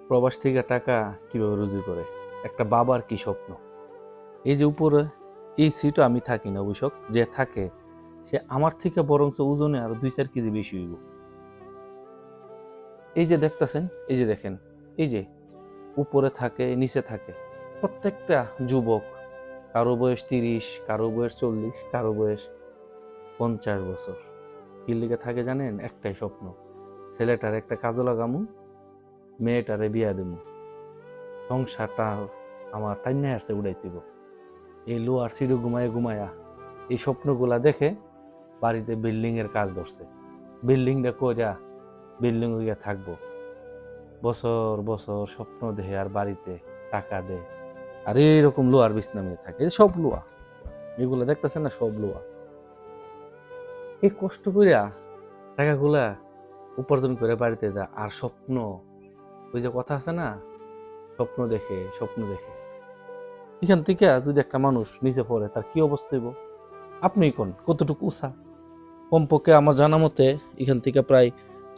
প্রবাস থেকে টাকা কিভাবে রুজি করে, একটা বাবার কি স্বপ্ন। এই যে উপরে এই সিটও আমি থাকি না অভিষেক, যে থাকে সে আমার থেকে বরঞ্চ ওজনে আরো 2-4 কেজি বেশি হইব। এই যে দেখতেছেন, এই যে দেখেন, এই যে উপরে থাকে নিচে থাকে প্রত্যেকটা যুবক, কারো বয়স 30, কারো বয়স 40, কারো বয়স 50 বছর। কি লিগে থাকে জানেন? একটাই স্বপ্ন, ছেলেটার একটা কাজে লাগামু, মেয়েটারে বিয়া দেবো, সংসারটা আমার টাইনে আসছে উড়াই দিব। এই লোয়ার সিঁড়ি ঘুমায় ঘুমায়া এই স্বপ্নগুলা দেখে বাড়িতে বিল্ডিং এর কাজ ধরছে। বিল্ডিংটা কইরা বিল্ডিং হইয়া থাকবো, বছর বছর স্বপ্ন দেখে আর বাড়িতে টাকা দেয় আর এইরকম লোয়ার বিছনামে থাকে। এই সব লোয়া, এগুলো দেখতেছেন না, সব লোয়া। এই কষ্ট কইরা টাকাগুলা উপার্জন করে বাড়িতে যা আর স্বপ্ন, ওই যে কথা আছে না, স্বপ্ন দেখে স্বপ্ন দেখে। এখান থেকে যদি একটা মানুষ নিচে পড়ে তার কি অবস্থা হইব আপনি কোন কতটুকু উঁচা? কমপক্ষে আমার জানা মতে এখান থেকে প্রায়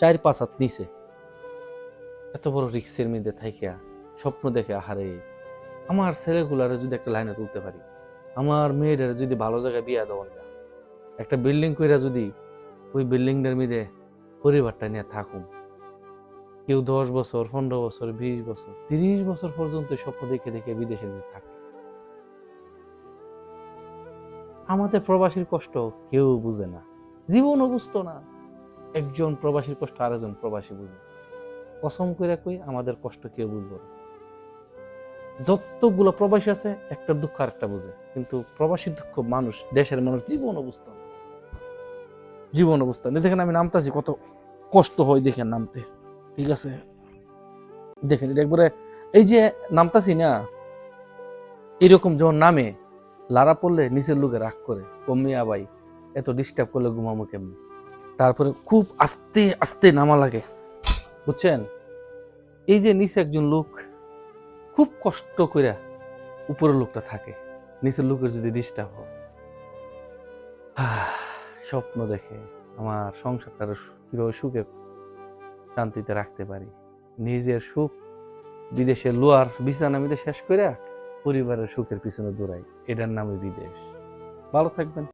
4-5 হাত নিচে। এত বড় রিক্সের মধ্যে থাইকা স্বপ্ন দেখে, আহারে আমার ছেলেগুলারে যদি একটা লাইনে তুলতে পারি, আমার মেয়েদের যদি ভালো জায়গায় বিয়া দেওয়ান যায়, একটা বিল্ডিং কইরা যদি ওই বিল্ডিংটার মধ্যে পরিবারটা নিয়ে থাকুন, কেউ 10 বছর, 15 বছর, 20 বছর, 30 বছর পর্যন্ত স্বপ্ন দেখে দেখে বিদেশে থাকে। আমাদের প্রবাসীর কষ্ট কেউ বুঝে না, জীবনও বুঝতো না। একজন প্রবাসীর কষ্ট আরেকজন প্রবাসী বুঝে। কসম করে কই, আমাদের কষ্ট কেউ বুঝবো না। যতগুলো প্রবাসী আছে একটা দুঃখ আর একটা বুঝে, কিন্তু প্রবাসীর দুঃখ মানুষ, দেশের মানুষ জীবন অবস্থা, জীবন অবস্থা দেখেন। আমি নামতাছি, কত কষ্ট হয় দেখেন নামতে, ঠিক আছে? দেখেন এটা একবারে, এই যে নামতাছি না, এরকম যখন নামে লারা পড়লে নিচের লোকে রাগ করে, কমিয়া ভাই এত ডিস্টার্ব করলে ঘুমামো কেমনি। তারপরে খুব আস্তে আস্তে নামা লাগে, বুঝছেন? এই যে নিচে একজন লোক খুব কষ্ট করে উপরের লোকটা থাকে, নিচের লোকের যদি ডিস্টার্ব হয়, স্বপ্ন দেখে আমার সংসারটার কিভাবে সুখে শান্তিতে রাখতে পারি, নিজের সুখ বিদেশের লোয়ার বিছানা মিলে শেষ করে পরিবারের সুখের পিছনে দৌড়াই। এটার নামে বিদেশ। ভালো থাকবেন।